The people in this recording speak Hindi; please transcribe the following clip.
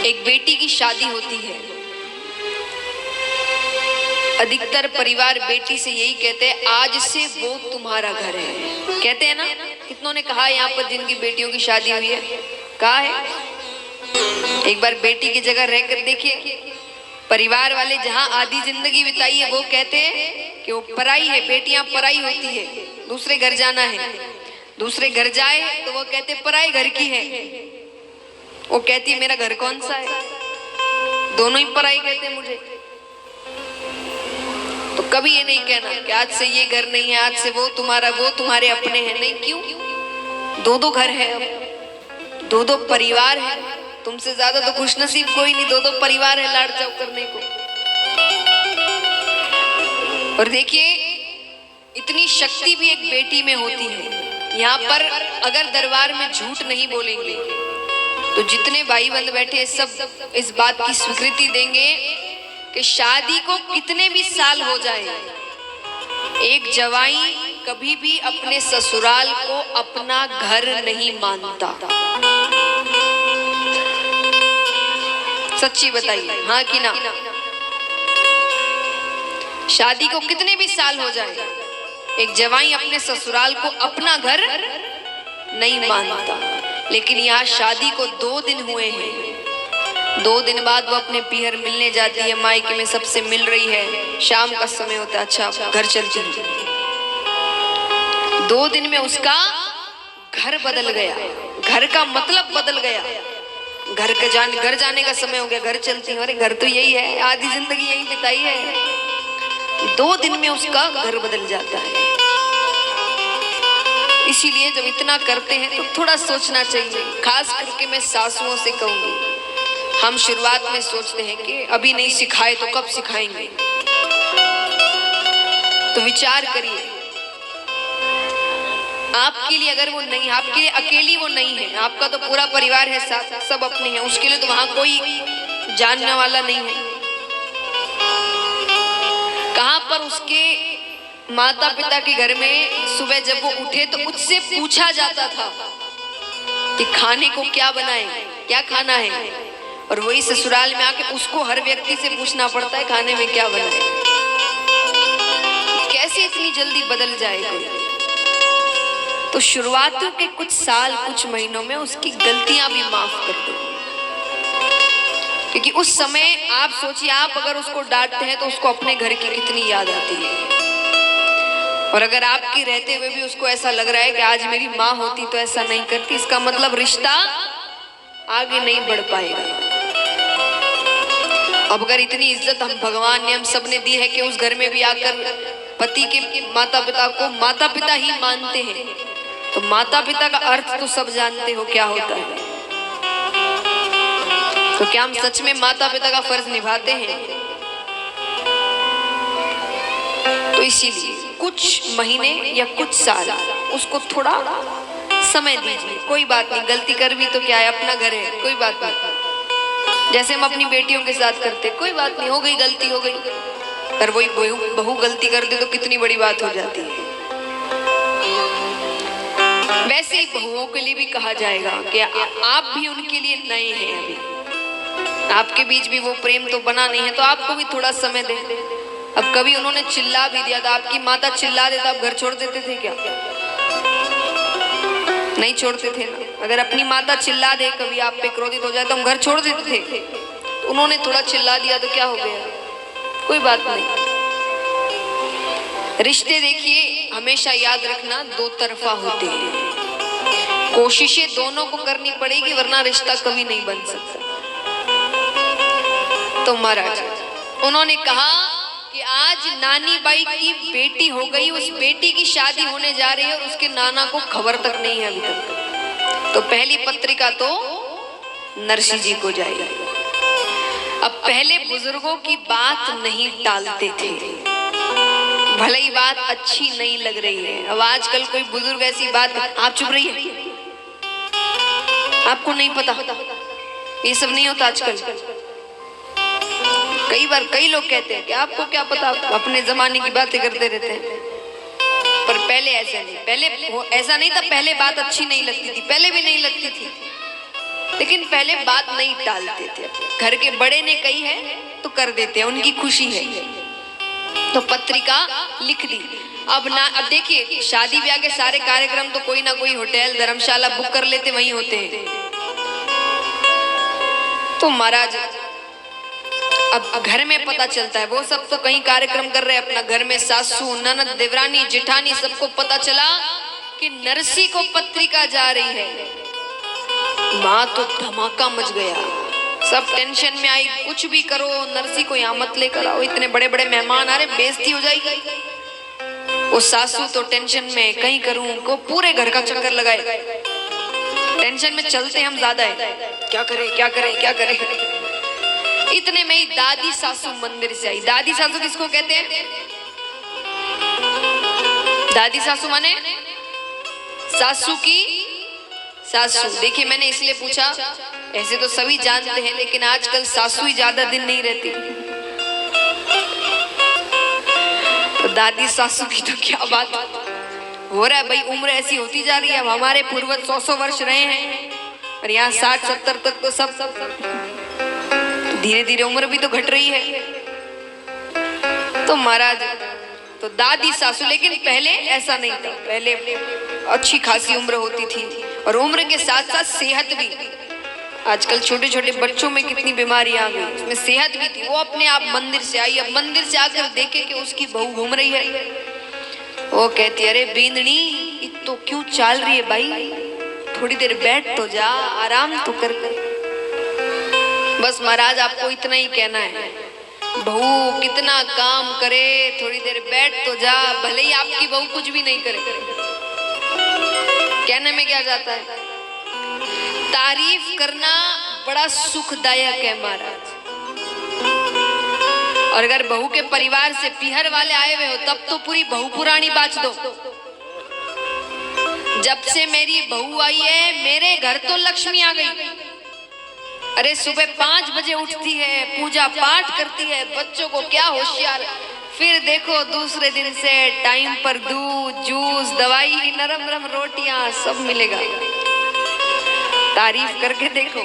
एक बेटी की शादी होती है। अधिकतर परिवार बेटी से यही कहते हैं, आज से वो तुम्हारा घर है। कहते हैं ना, कितनों ने कहा यहाँ पर जिनकी बेटियों की शादी हुई है, कहा है एक बार बेटी की जगह रहकर देखिए। परिवार वाले जहां आधी जिंदगी बिताई है वो कहते हैं कि वो पराई है, बेटियां पराई होती है, दूसरे घर जाना है। दूसरे घर जाए तो वो कहते पराए घर की है। वो कहती मेरा घर कौन सा है, दोनों ही पराई कहते हैं मुझे। तो कभी ये नहीं कहना कि आज से ये घर नहीं है, आज से वो तुम्हारा, वो तुम्हारे अपने हैं। नहीं, क्यों? दो दो घर है, अब दो दो परिवार है। तुमसे ज्यादा तो खुशनसीब कोई नहीं, दो दो परिवार है लाड़ चाव करने को। और देखिए, इतनी शक्ति भी एक बेटी में होती है। यहाँ पर अगर दरबार में झूठ नहीं बोलेंगे तो जितने भाई बंद बैठे सब इस बात की स्वीकृति देंगे कि शादी को कितने भी साल हो जाए, एक जवाई कभी भी अपने ससुराल को अपना घर नहीं मानता। सच्ची बताइए, हाँ कि ना? शादी को कितने भी साल हो जाए, एक जवाई अपने ससुराल को अपना घर नहीं मानता। लेकिन यहाँ शादी को 2 दिन हुए हैं। 2 दिन बाद वो अपने पीहर मिलने जाती है, मायके में सबसे मिल रही है। शाम का समय होता है, अच्छा घर चलती है। 2 दिन में उसका घर बदल गया, घर का मतलब बदल गया। घर जाने का समय हो गया, घर चलती है। अरे घर तो यही है, आधी जिंदगी यही बिताई है। 2 दिन में उसका घर बदल जाता है। इसीलिए जब इतना करते हैं तो थोड़ा सोचना चाहिए। खास करके मैं सासुओं से कहूंगी, हम शुरुआत में सोचते हैं कि अभी नहीं सिखाए तो कब सिखाएंगे। तो विचार करिए, आपके लिए अगर वो नहीं, आपके लिए अकेली वो नहीं है, आपका तो पूरा परिवार है साथ, सब अपने हैं, उसके लिए तो वहां कोई जानने वाला नहीं है। कहां पर उसके माता पिता के घर में सुबह जब वो उठे तो उससे पूछा जाता था कि खाने को क्या बनाएं, क्या खाना है। और वही ससुराल में आके उसको हर व्यक्ति से पूछना पड़ता है खाने में क्या बनाएं। कैसे इतनी जल्दी बदल जाएगा? तो शुरुआत के कुछ साल, कुछ महीनों में उसकी गलतियां भी माफ कर दो, क्योंकि उस समय आप सोचिए, आप अगर उसको डांटते हैं तो उसको अपने घर की कितनी याद आती है। और अगर आपके रहते हुए भी उसको ऐसा लग रहा है कि आज मेरी माँ होती तो ऐसा नहीं करती, इसका मतलब रिश्ता आगे नहीं बढ़ पाएगा। अब अगर इतनी इज्जत हम भगवान ने, हम सब ने दी है कि उस घर में भी आकर पति के माता पिता को माता पिता ही मानते हैं, तो माता पिता का अर्थ तो सब जानते हो क्या होता है। तो क्या हम सच में माता पिता का फर्ज निभाते हैं? तो इसीलिए कुछ महीने या कुछ साल उसको थोड़ा समय दीजिए। कोई बात नहीं, गलती कर भी तो क्या है, अपना घर है, कोई बात नहीं। जैसे हम अपनी बेटियों के साथ करते, कोई बात नहीं, हो गई गलती हो गई। पर वही बहू गलती कर दे तो कितनी बड़ी बात हो जाती है। वैसे ही बहुओं के लिए भी कहा जाएगा कि आप भी उनके लिए नए हैं, अभी आपके बीच भी वो प्रेम तो बना नहीं है, तो आपको भी थोड़ा समय दें। अब कभी उन्होंने चिल्ला भी दिया था, आपकी माता चिल्ला देता, आप घर छोड़ देते थे क्या? नहीं छोड़ते थे ना। अगर अपनी माता चिल्ला दे, कभी आप पे क्रोधित हो जाए तो हम घर छोड़ देते थे। तो उन्होंने थोड़ा चिल्ला दिया तो क्या हो गया, कोई बात नहीं। रिश्ते देखिए, हमेशा याद रखना, 2 तरफा होते हैं। कोशिशें दोनों को करनी पड़ेगी, वरना रिश्ता कभी नहीं बन सकता। तो महाराज उन्होंने कहा कि आज नानी बाई की बेटी हो गई, उस बेटी की शादी होने जा रही है और उसके नाना को खबर तक नहीं है अभी तक। तो पहली पत्रिका तो नरसी जी को जाएगी। अब पहले बुजुर्गों की बात नहीं टालते थे, भले ही बात अच्छी नहीं लग रही है। अब आजकल कोई बुजुर्ग ऐसी बात, आप चुप रहिए, आपको नहीं पता, ये सब नहीं होता आजकल। कई बार कई लोग कहते हैं कि आपको क्या पता, अपने जमाने की बातें करते रहते हैं। पर पहले ऐसा नहीं, पहले ऐसा नहीं था। पहले बात अच्छी नहीं लगती थी, पहले भी नहीं लगती थी। लेकिन पहले बात नहीं टालते थे। घर के बड़े ने कही है तो कर देते हैं, उनकी खुशी है तो पत्रिका लिख दी। अब देखिए शादी ब्याह के सारे कार्यक्रम तो कोई ना कोई होटल धर्मशाला बुक कर लेते, वहीं होते हैं। तो महाराज अब घर में पता चलता है, वो सब तो कहीं कार्यक्रम कर रहे हैं अपना घर में, सासू ननद देवरानी जेठानी सबको पता चला कि नरसी को पत्रिका जा रही है। माँ तो धमाका मच गया, सब टेंशन में आई, कुछ भी करो नरसी को यहाँ मत लेकर आओ, इतने बड़े बड़े मेहमान आ रहे, बेइज्जती हो जाएगी। वो सासू तो टेंशन में, कहीं करूं को पूरे घर का चक्कर लगाए, टेंशन में चलते हम ज्यादा है, क्या करें क्या करें क्या करें। इतने में ही दादी सासू मंदिर से आई। दादी सासू किसको कहते हैं? दादी सासू माने सासू की सासू। देखिए मैंने इसलिए पूछा, ऐसे तो सभी जानते हैं लेकिन आजकल सासू ही ज्यादा दिन नहीं रहती, तो दादी सासू की तो क्या बात हो रहा है भाई, उम्र ऐसी होती जा रही है। अब हमारे पूर्वज 100 वर्ष रहे हैं और यहाँ 60-70 तक तो सब धीरे धीरे उम्र भी तो घट रही है। तो महाराज तो दादी सासू, लेकिन पहले ऐसा नहीं था, पहले अच्छी खासी उम्र होती थी और उम्र के साथ साथ सेहत भी। आजकल छोटे छोटे बच्चों में कितनी बीमारियां आ गई, उसमें सेहत भी थी। वो अपने आप मंदिर से आई, अब मंदिर से आकर देखे कि उसकी बहू घूम रही है। वो कहती अरे बींदनी तो क्यों चाल रही है भाई, थोड़ी देर बैठ तो जा, आराम तो कर। बस महाराज आपको इतना ही कहना है, बहू कितना काम करे थोड़ी देर बैठ तो जा, भले ही आपकी बहू कुछ भी नहीं करे। कहने में क्या जाता है, तारीफ करना बड़ा सुखदायक है महाराज। और अगर बहू के परिवार से पीहर वाले आए हुए हो तब तो पूरी बहू पुरानी बात दो। जब से मेरी बहू आई है मेरे घर तो लक्ष्मी आ गई। अरे सुबह 5 बजे उठती है, पूजा पाठ करती है, बच्चों को क्या होशियार, फिर देखो दूसरे दिन से टाइम पर दूध जूस दवाई नरम नरम रोटियां सब मिलेगा। तारीफ करके देखो।